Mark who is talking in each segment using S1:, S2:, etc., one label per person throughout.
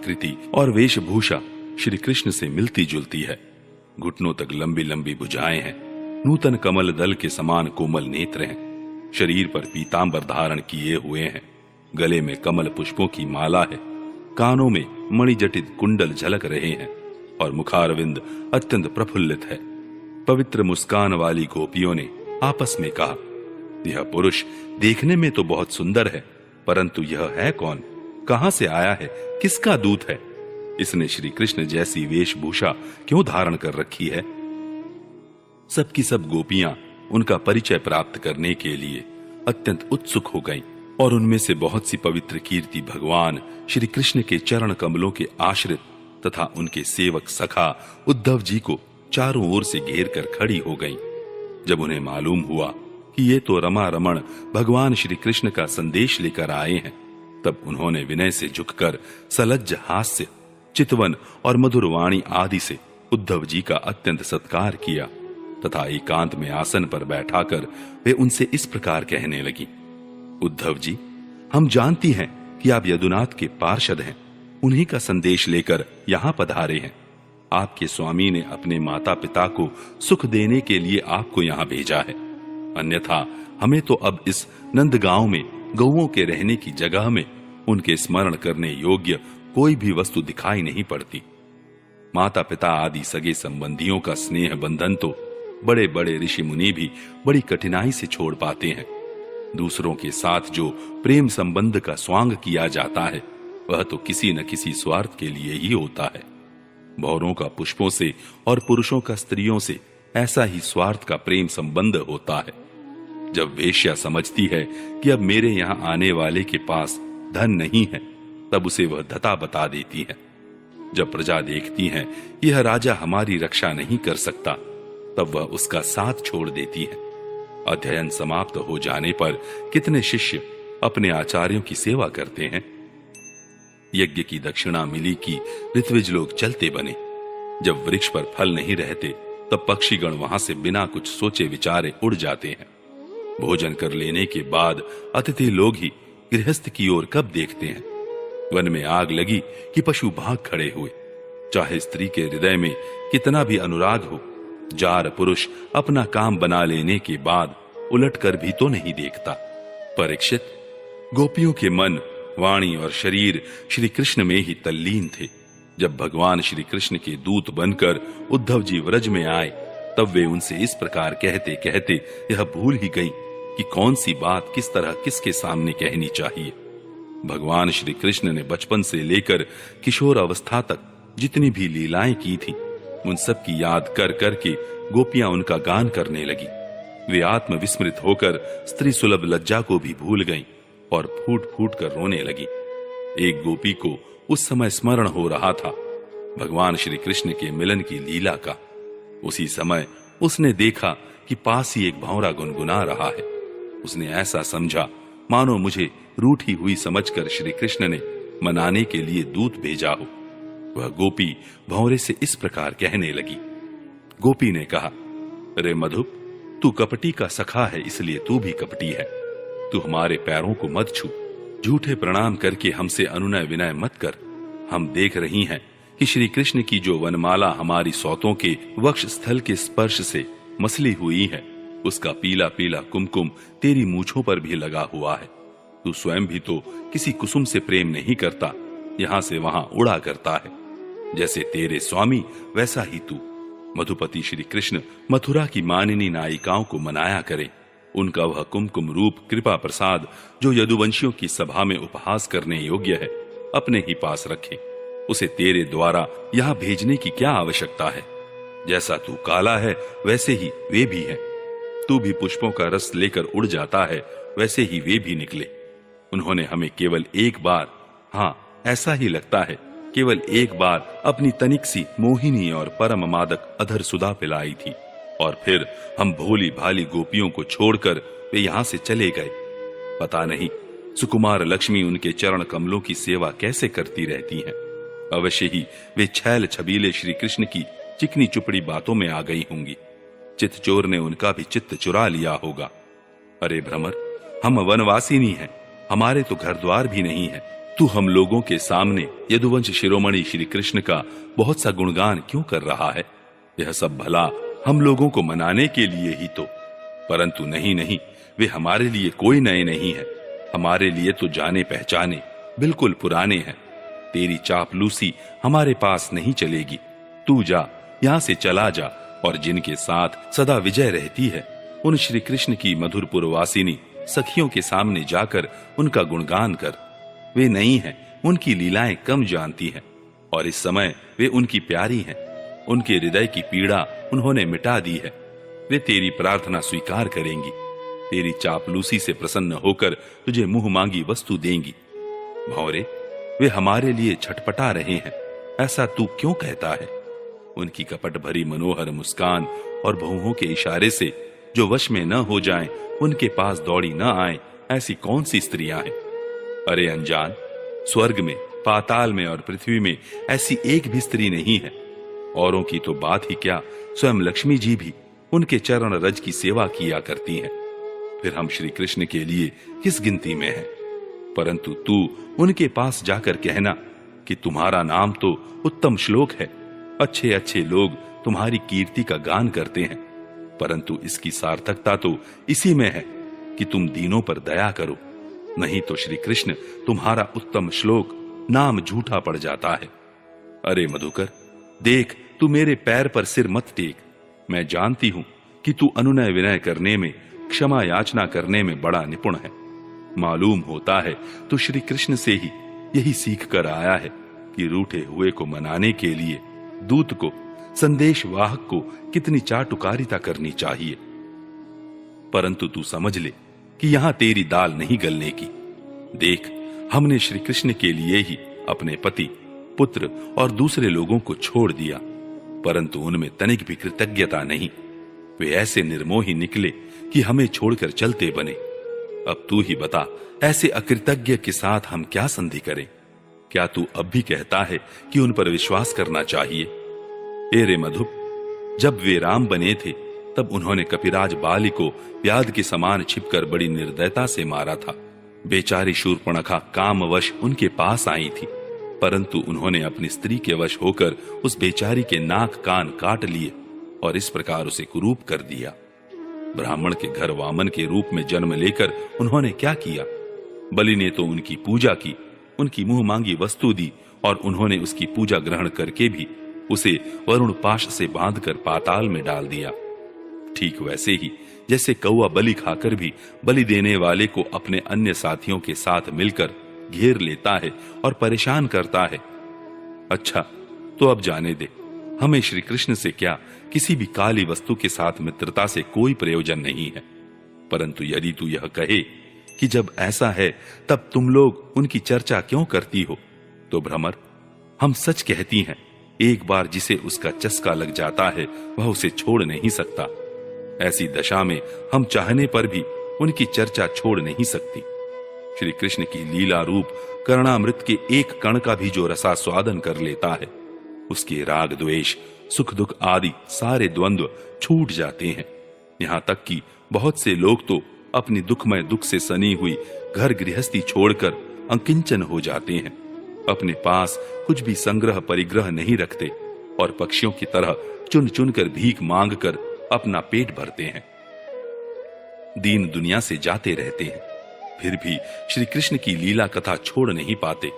S1: कृति और वेशभूषा श्री कृष्ण से मिलती जुलती है। घुटनों तक लंबी लंबी भुजाएं हैं, नूतन कमल दल के समान कोमल नेत्र हैं, शरीर पर पीतांबर धारण किए हुए हैं, गले में कमल पुष्पों की माला है, कानों में मणिजटित कुंडल झलक रहे हैं और मुखारविंद अत्यंत प्रफुल्लित है। पवित्र मुस्कान वाली गोपियों ने आपस में कहा, यह पुरुष देखने में तो बहुत सुंदर है, परंतु यह है कौन? कहां से आया है? किसका दूत है? इसने श्री कृष्ण जैसी वेशभूषा क्यों धारण कर रखी है? सबकी सब गोपियां उनका परिचय प्राप्त करने के लिए अत्यंत उत्सुक हो गईं और उनमें से बहुत सी पवित्र कीर्ति भगवान श्री कृष्ण के चरण कमलों के आश्रित तथा उनके सेवक सखा उद्धव जी को चारों ओर से घेर कर खड़ी हो गईं। जब उन्हें मालूम हुआ कि ये तो रमा रमण भगवान श्री कृष्ण का संदेश लेकर आए हैं, तब उन्होंने विनय से झुककर सलज्ज हास्य, चितवन और मधुर वाणी आदि से उद्धव जी का अत्यंत सत्कार किया तथा एकांत में आसन पर बैठाकर वे उनसे इस प्रकार कहने लगी, उद्धव जी, हम जानती हैं कि आप यदुनाथ के पार्षद हैं, उन्हीं का संदेश लेकर यहाँ पधारे हैं। आपके स्वामी ने अपने माता पिता को सुख देने के लिए आपको यहाँ भेजा है, अन्यथा हमें तो अब इस नंदगांव में गौओं के रहने की जगह में उनके स्मरण करने योग्य कोई भी वस्तु दिखाई नहीं पड़ती। माता पिता आदि सगे संबंधियों का स्नेह बंधन तो बड़े बड़े ऋषि मुनि भी बड़ी कठिनाई से छोड़ पाते हैं। दूसरों के साथ जो प्रेम संबंध का स्वांग किया जाता है, वह तो किसी न किसी स्वार्थ के लिए ही होता है। भौरों का पुष्पों से और पुरुषों का स्त्रियों से ऐसा ही स्वार्थ का प्रेम संबंध होता है। जब वेश्या समझती है कि अब मेरे यहाँ आने वाले के पास धन नहीं है, तब उसे वह धता बता देती है। जब प्रजा देखती है यह राजा हमारी रक्षा नहीं कर सकता, तब वह उसका साथ छोड़ देती है। अध्ययन समाप्त हो जाने पर कितने शिष्य अपने आचार्यों की सेवा करते हैं। यज्ञ की दक्षिणा मिली कि ऋत्विज लोग चलते बने। जब वृक्ष पर फल नहीं रहते, तब पक्षीगण वहां से बिना कुछ सोचे विचारे उड़ जाते हैं। भोजन कर लेने के बाद अतिथि लोग ही गृहस्थ की ओर कब देखते हैं। वन में आग लगी कि पशु भाग खड़े हुए। चाहे स्त्री के हृदय में कितना भी अनुराग हो, जार पुरुष अपना काम बना लेने के बाद उलट कर भी तो नहीं देखता। परीक्षित, गोपियों के मन, वाणी और शरीर श्री कृष्ण में ही तल्लीन थे। जब भगवान श्री कृष्ण के दूत बनकर उद्धव जी व्रज में आए, तब वे उनसे इस प्रकार कहते कहते यह भूल ही गई कि कौन सी बात किस तरह किसके सामने कहनी चाहिए। भगवान श्री कृष्ण ने बचपन से लेकर किशोर अवस्था तक जितनी भी लीलाएं की थी, उन सब की याद कर करके गोपियां उनका गान करने लगी। वे आत्मविस्मृत होकर स्त्री सुलभ लज्जा को भी भूल गईं और फूट फूट कर रोने लगी। एक गोपी को उस समय स्मरण हो रहा था भगवान श्री कृष्ण के मिलन की लीला का। उसी समय उसने देखा कि पास ही एक भंवरा गुनगुना रहा है। उसने ऐसा समझा मानो मुझे रूठी हुई समझकर श्री कृष्ण ने मनाने के लिए दूत भेजा हो। वह गोपी भंवरे से इस प्रकार कहने लगी। गोपी ने कहा, अरे मधुप, तू कपटी का सखा है, इसलिए तू भी कपटी है। तू हमारे पैरों को मत छू, झूठे प्रणाम करके हमसे अनुनय विनय मत कर। हम देख रही हैं कि श्री कृष्ण की जो वनमाला हमारी सौतों के वक्ष स्थल के स्पर्श से मसली हुई है, उसका पीला पीला कुमकुम तेरी मूछों पर भी लगा हुआ है। तू स्वयं भी तो किसी कुसुम से प्रेम नहीं करता, यहां से वहां उड़ा करता है। जैसे तेरे स्वामी वैसा ही तू। मधुपति श्री कृष्ण मथुरा की मानिनी नायिकाओं को मनाया करे। उनका वह कुमकुम रूप कृपा प्रसाद जो यदुवंशियों की सभा में उपहास करने योग्य है, अपने ही पास रखे। उसे तेरे द्वारा यहाँ भेजने की क्या आवश्यकता है। जैसा तू काला है वैसे ही वे भी हैं। तू भी पुष्पों का रस लेकर उड़ जाता है, वैसे ही वे भी निकले। उन्होंने हमें केवल एक बार, हाँ ऐसा ही लगता है, केवल एक बार अपनी तनिक सी मोहिनी और परम मादक अधर सुधा पिलाई थी, और फिर हम भोली भाली गोपियों को छोड़कर वे यहां से चले गए। पता नहीं सुकुमार लक्ष्मी उनके चरण कमलों की सेवा कैसे करती रहती हैं। अवश्य ही वे छैल छबीले श्री कृष्ण की चिकनी चुपड़ी बातों में आ गई होंगी। चित्त चोर ने उनका भी चित्त चुरा लिया होगा। अरे भ्रमर, हम वनवासी नहीं हैं, हमारे तो घर द्वार भी नहीं है, तू हम लोगों के सामने यदुवंश शिरोमणि श्री कृष्ण का बहुत सा गुणगान क्यों कर रहा है? यह सब भला हम लोगों को मनाने के लिए ही तो, परंतु नहीं नहीं, वे हमारे लिए कोई नए नहीं है, हमारे लिए तो जाने पहचाने बिल्कुल पुराने हैं। तेरी चापलूसी हमारे पास नहीं चलेगी। तू जा, यहां से चला जा, और जिनके साथ सदा विजय रहती है उन श्री कृष्ण की मधुरपुर वासिनी सखियों के सामने जाकर उनका गुणगान कर। वे नई हैं, उनकी लीलाएं कम जानती हैं, और इस समय वे उनकी प्यारी हैं। उनके हृदय की पीड़ा उन्होंने मिटा दी है। वे तेरी प्रार्थना स्वीकार करेंगी, तेरी चापलूसी से प्रसन्न होकर तुझे मुंह मांगी वस्तु देंगी। भौरे, वे हमारे लिए छटपटा रहे हैं, ऐसा तू क्यों कहता है? उनकी कपट भरी मनोहर मुस्कान और बहुओं के इशारे से जो वश में न हो जाएं, उनके पास दौड़ी न आए, ऐसी कौन सी स्त्रियां हैं? अरे अनजान, स्वर्ग में, पाताल में और पृथ्वी में ऐसी एक भी स्त्री नहीं है। औरों की तो बात ही क्या, स्वयं लक्ष्मी जी भी उनके चरण रज की सेवा किया करती हैं। फिर हम श्री कृष्ण के लिए किस गिनती में हैं? परंतु तू उनके पास जाकर कहना कि तुम्हारा नाम तो उत्तम श्लोक है, अच्छे अच्छे लोग तुम्हारी कीर्ति का गान करते हैं, परंतु इसकी सार्थकता तो इसी में है कि तुम दीनों पर दया करो, नहीं तो श्री कृष्ण तुम्हारा उत्तम श्लोक नाम झूठा पड़ जाता है। अरे मधुकर, देख, तू मेरे पैर पर सिर मत टेक। मैं जानती हूं कि तू अनुनय विनय करने में, क्षमा याचना करने में बड़ा निपुण है। मालूम होता है तो श्री कृष्ण से ही यही सीख कर आया है कि रूठे हुए को मनाने के लिए दूत को, संदेश वाहक को कितनी चाटुकारिता करनी चाहिए। परंतु तू समझ ले कि यहां तेरी दाल नहीं गलने की। देख, हमने श्री कृष्ण के लिए ही अपने पति, पुत्र और दूसरे लोगों को छोड़ दिया, परंतु उनमें तनिक भी कृतज्ञता नहीं। वे ऐसे निर्मोही निकले कि हमें छोड़कर चलते बने। अब तू ही बता, ऐसे अकृतज्ञ के साथ हम क्या संधि करें? क्या तू अब भी कहता है कि उन पर विश्वास करना चाहिए? ए रे मधुप, जब वे राम बने थे तब उन्होंने कपिराज बाली को व्याध के समान छिपकर बड़ी निर्दयता से मारा था। बेचारी शूर्पणखा कामवश उनके पास आई थी, परंतु उन्होंने अपनी स्त्री के वश होकर उस बेचारी के नाक कान काट लिए और इस प्रकार उसे कुरूप कर दिया। ब्राह्मण के घर वामन के रूप में जन्म लेकर उन्होंने क्या किया? बलि ने तो उनकी पूजा की, उनकी मुंह मांगी वस्तु दी, और उन्होंने उसकी पूजा ग्रहण करके भी उसे वरुण पाश से बांधकर पाताल में डाल दिया। ठीक वैसे ही जैसे कौआ बलि खाकर भी बलि देने वाले को अपने अन्य साथियों के साथ मिलकर घेर लेता है और परेशान करता है। अच्छा, तो अब जाने दे, हमें श्री कृष्ण से क्या, किसी भी काली वस्तु के साथ मित्रता से कोई प्रयोजन नहीं है। परंतु यदि तू यह कहे कि जब ऐसा है तब तुम लोग उनकी चर्चा क्यों करती हो, तो भ्रमर, हम सच कहती हैं, एक बार जिसे उसका चस्का लग जाता है वह उसे छोड़ नहीं सकता। ऐसी दशा में हम चाहने पर भी उनकी चर्चा छोड़ नहीं सकती। श्री कृष्ण की लीला रूप कर्णामृत के एक कण का भी जो रसास्वादन कर लेता है, उसके राग द्वेष, सुख दुख आदि सारे द्वंद्व छूट जाते हैं। यहां तक कि बहुत से लोग तो अपनी दुखमय दुख से सनी हुई घर गृहस्थी छोड़कर अंकिंचन हो जाते हैं, अपने पास कुछ भी संग्रह परिग्रह नहीं रखते और पक्षियों की तरह चुन चुन कर भीख मांग कर अपना पेट भरते हैं। दीन दुनिया से जाते रहते हैं, फिर भी श्री कृष्ण की लीला कथा छोड़ नहीं पाते।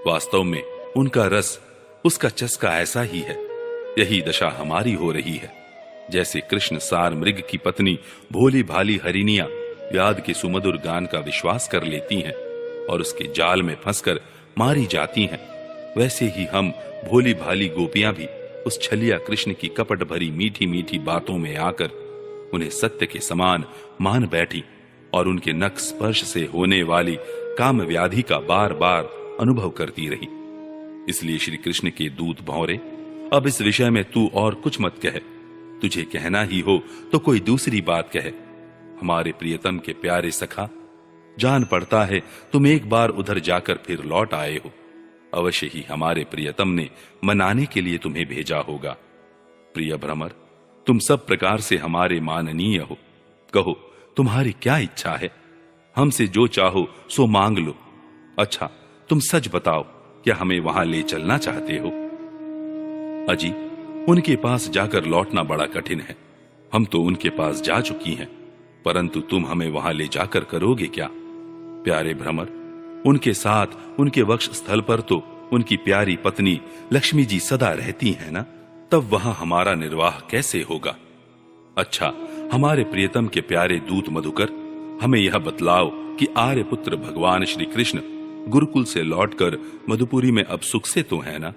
S1: वास्तव में उनका रस, उसका चस्का ऐसा ही है। यही दशा हमारी हो रही है। जैसे कृष्ण सार मृग की पत्नी भोली भाली हरिणियां व्याध के सुमधुर गान का विश्वास कर लेती हैं और उसके जाल में फंसकर मारी जाती हैं, वैसे ही हम भोली भाली गोपियां भी उस छलिया कृष्ण की कपट भरी मीठी मीठी बातों में आकर उन्हें सत्य के समान मान बैठी और उनके नख स्पर्श से होने वाली काम व्याधि का बार बार अनुभव करती रही। इसलिए श्री कृष्ण के दूत भौरे, अब इस विषय में तू और कुछ मत कह। तुझे कहना ही हो तो कोई दूसरी बात कह। हमारे प्रियतम के प्यारे सखा, जान पड़ता है तुम एक बार उधर जाकर फिर लौट आए हो। अवश्य ही हमारे प्रियतम ने मनाने के लिए तुम्हें भेजा होगा। प्रिय भ्रमर, तुम सब प्रकार से हमारे माननीय हो। कहो, तुम्हारी क्या इच्छा है? हमसे जो चाहो सो मांग लो। अच्छा, तुम सच बताओ, क्या हमें वहां ले चलना चाहते हो? अजी, उनके पास जाकर लौटना बड़ा कठिन है। हम तो उनके पास जा चुकी हैं, परंतु तुम हमें वहां ले जाकर करोगे क्या? प्यारे भ्रमर, उनके साथ उनके वक्ष स्थल पर तो उनकी प्यारी पत्नी लक्ष्मी जी सदा रहती हैं ना, तब वहां हमारा निर्वाह कैसे होगा? अच्छा, हमारे प्रियतम के प्यारे दूत मधुकर, हमें यह बतलाओ कि आर्यपुत्र भगवान श्री कृष्ण गुरुकुल से लौटकर मधुपुरी में अब सुख से तो है ना?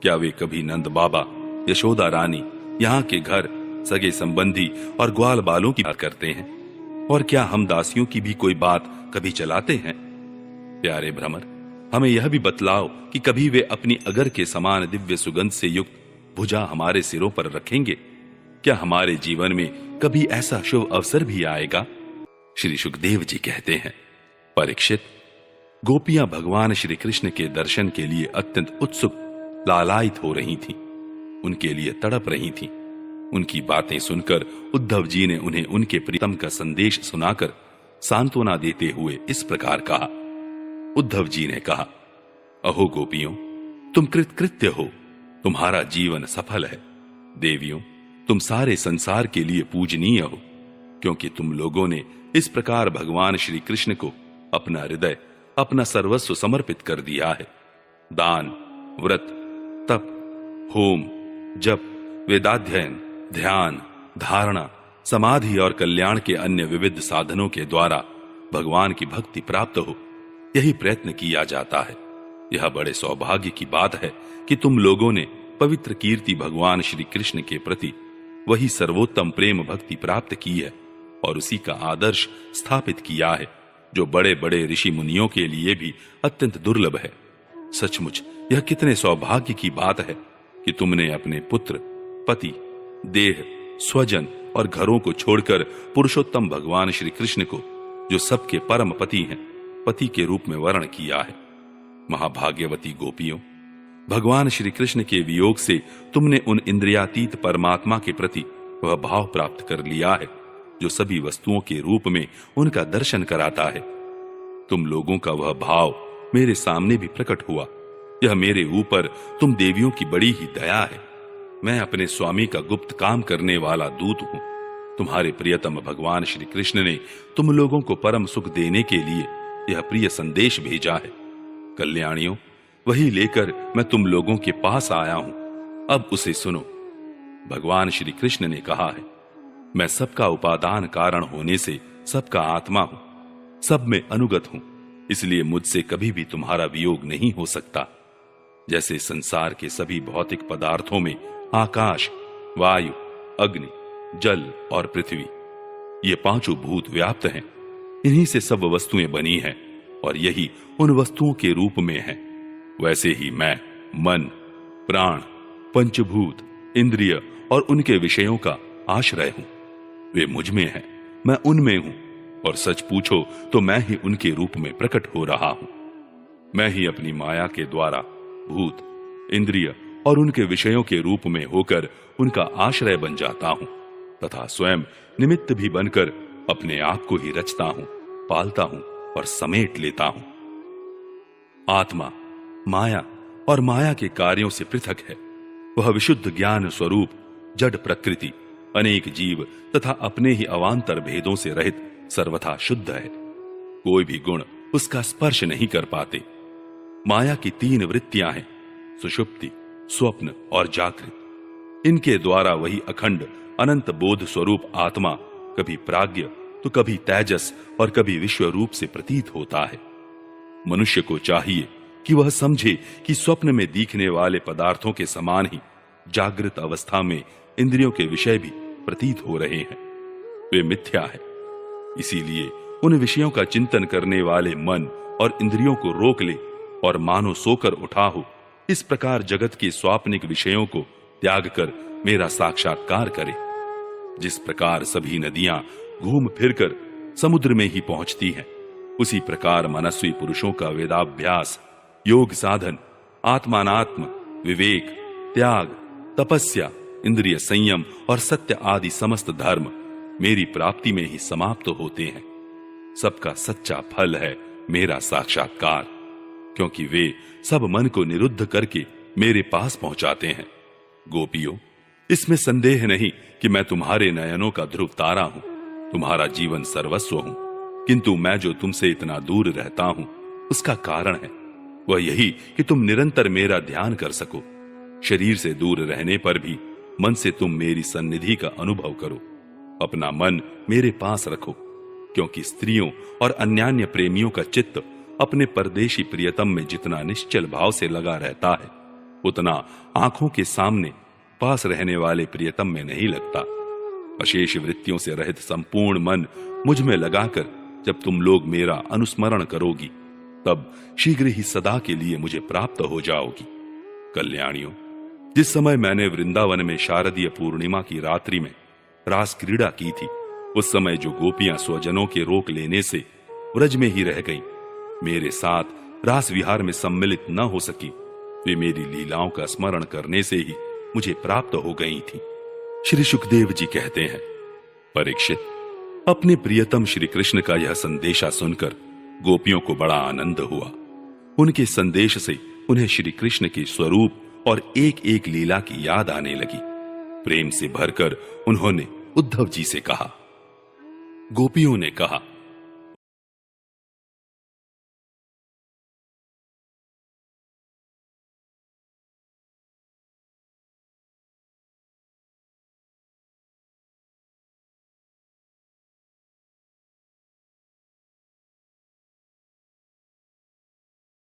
S1: क्या वे कभी नंद बाबा, यशोदा रानी, यहाँ के घर, सगे संबंधी और ग्वाल बालों की बात करते हैं? और क्या हम दासियों की भी कोई बात कभी चलाते हैं? प्यारे भ्रमर, हमें यह भी बतलाओ कि कभी वे अपनी अगर के समान दिव्य सुगंध से युक्त भुजा हमारे सिरों पर रखेंगे? क्या हमारे जीवन में कभी ऐसा शुभ अवसर भी आएगा? श्री सुखदेव जी कहते हैं, परीक्षित, गोपियां भगवान श्री कृष्ण के दर्शन के लिए अत्यंत उत्सुक, लालायित हो रही थीं, उनके लिए तड़प रही थीं। उनकी बातें सुनकर उद्धव जी ने उन्हें उनके प्रीतम का संदेश सुनाकर सांत्वना देते हुए इस प्रकार कहा। उद्धव जी ने कहा, अहो गोपियों, तुम कृतकृत्य हो, तुम्हारा जीवन सफल है। देवियों, तुम सारे संसार के लिए पूजनीय हो, क्योंकि तुम लोगों ने इस प्रकार भगवान श्री कृष्ण को अपना हृदय, अपना सर्वस्व समर्पित कर दिया है। दान, व्रत, तप, होम, जप, वेदाध्ययन, ध्यान, धारणा, समाधि और कल्याण के अन्य विविध साधनों के द्वारा भगवान की भक्ति प्राप्त हो, यही प्रयत्न किया जाता है। यह बड़े सौभाग्य की बात है कि तुम लोगों ने पवित्र कीर्ति भगवान श्री कृष्ण के प्रति वही सर्वोत्तम प्रेम भक्ति प्राप्त की है और उसी का आदर्श स्थापित किया है, जो बड़े बड़े ऋषि मुनियों के लिए भी अत्यंत दुर्लभ है। सचमुच यह कितने सौभाग्य की बात है कि तुमने अपने पुत्र, पति, देह, स्वजन और घरों को छोड़कर पुरुषोत्तम भगवान श्री कृष्ण को, जो सबके परम पति हैं, पति के रूप में वर्ण किया है। महाभाग्यवती गोपियों, भगवान श्री कृष्ण के वियोग से तुमने उन इंद्रियातीत परमात्मा के प्रति वह भाव प्राप्त कर लिया है, जो सभी वस्तुओं के रूप में उनका दर्शन कराता है। तुम लोगों का वह भाव मेरे सामने भी प्रकट हुआ। यह मेरे ऊपर तुम देवियों की बड़ी ही दया है। मैं अपने स्वामी का गुप्त काम करने वाला दूत हूं। तुम्हारे प्रियतम भगवान श्री कृष्ण ने तुम लोगों को परम सुख देने के लिए यह प्रिय संदेश भेजा है। कल्याणियों, वही लेकर मैं तुम लोगों के पास आया हूं। अब उसे सुनो। भगवान श्री कृष्ण ने कहा है, मैं सबका उपादान कारण होने से सबका आत्मा हूं, सब में अनुगत हूं, इसलिए मुझसे कभी भी तुम्हारा वियोग नहीं हो सकता। जैसे संसार के सभी भौतिक पदार्थों में आकाश, वायु, अग्नि, जल और पृथ्वी, ये पांचों भूत व्याप्त हैं। इन्हीं से सब वस्तुएं बनी हैं और यही उन वस्तुओं के रूप में है। वैसे ही मैं मन, प्राण, पंचभूत, इंद्रिय और उनके विषयों का आश्रय हूं। वे मुझ में हैं, मैं उनमें हूं, और सच पूछो तो मैं ही उनके रूप में प्रकट हो रहा हूं। मैं ही अपनी माया के द्वारा भूत, इंद्रिय और उनके विषयों के रूप में होकर उनका आश्रय बन जाता हूं तथा स्वयं निमित्त भी बनकर अपने आप को ही रचता हूं, पालता हूं और समेट लेता हूं। आत्मा माया और माया के कार्यों से पृथक है। वह विशुद्ध ज्ञान स्वरूप जड़ प्रकृति, अनेक जीव तथा अपने ही अवान्तर भेदों से रहित सर्वथा शुद्ध है। कोई भी गुण उसका स्पर्श नहीं कर पाते। माया की तीन वृत्तियां हैं, सुषुप्ति, स्वप्न और जागृत। इनके द्वारा वही अखंड अनंत बोध स्वरूप आत्मा कभी प्राज्ञ तो कभी तेजस और कभी विश्व रूप से प्रतीत होता है। मनुष्य को चाहिए कि वह समझे कि स्वप्न में दिखने वाले पदार्थों के समान ही जागृत अवस्था में इंद्रियों के विषय भी प्रतीत हो रहे हैं। वे मिथ्या है। इसीलिए उन विषयों का चिंतन करने वाले मन और इंद्रियों को रोक ले और मानो सोकर उठा हो, इस प्रकार जगत के स्वाप्निक विषयों को त्याग कर मेरा साक्षात्कार करे। जिस प्रकार सभी नदियां घूम फिरकर समुद्र में ही पहुंचती हैं, उसी प्रकार मनस्वी पुरुषों का वेदाभ्यास, योग साधन, आत्मानात्म, विवेक, त्याग, तपस्या, इंद्रिय संयम और सत्य आदि समस्त धर्म मेरी प्राप्ति में ही समाप्त होते हैं। सबका सच्चा फल है मेरा साक्षात्कार। क्योंकि वे सब मन को निरुद्ध करके मेरे पास पहुंचाते हैं। गोपियों, इसमें संदेह नहीं कि मैं तुम्हारे नयनों का ध्रुव तारा हूं, तुम्हारा जीवन सर्वस्व हूं। किंतु मैं जो तुमसे इतना दूर रहता हूं, उसका कारण है वह यही कि तुम निरंतर मेरा ध्यान कर सको। शरीर से दूर रहने पर भी मन से तुम मेरी सन्निधि का अनुभव करो। अपना मन मेरे पास रखो, क्योंकि स्त्रियों और अन्यान्य प्रेमियों का चित्त अपने परदेशी प्रियतम में जितना निश्चल भाव से लगा रहता है, उतना आंखों के सामने पास रहने वाले प्रियतम में नहीं लगता। अशेष वृत्तियों से रहित संपूर्ण मन मुझ में लगाकर जब तुम लोग मेरा अनुस्मरण करोगी, तब शीघ्र ही सदा के लिए मुझे प्राप्त हो जाओगी। कल्याणियों, जिस समय मैंने वृंदावन में शारदीय पूर्णिमा की रात्रि में रास क्रीड़ा की थी, उस समय जो गोपियां स्वजनों के रोक लेने से व्रज में ही रह गईं, मेरे साथ रास विहार में सम्मिलित न हो सकी, वे मेरी लीलाओं का स्मरण करने से ही मुझे प्राप्त हो गई थी। श्री सुखदेव जी कहते हैं, परीक्षित, अपने प्रियतम श्री कृष्ण का यह संदेशा सुनकर गोपियों को बड़ा आनंद हुआ। उनके संदेश से उन्हें श्री कृष्ण के स्वरूप और एक एक लीला की याद आने लगी। प्रेम से भरकर उन्होंने उद्धव जी से कहा। गोपियों ने कहा,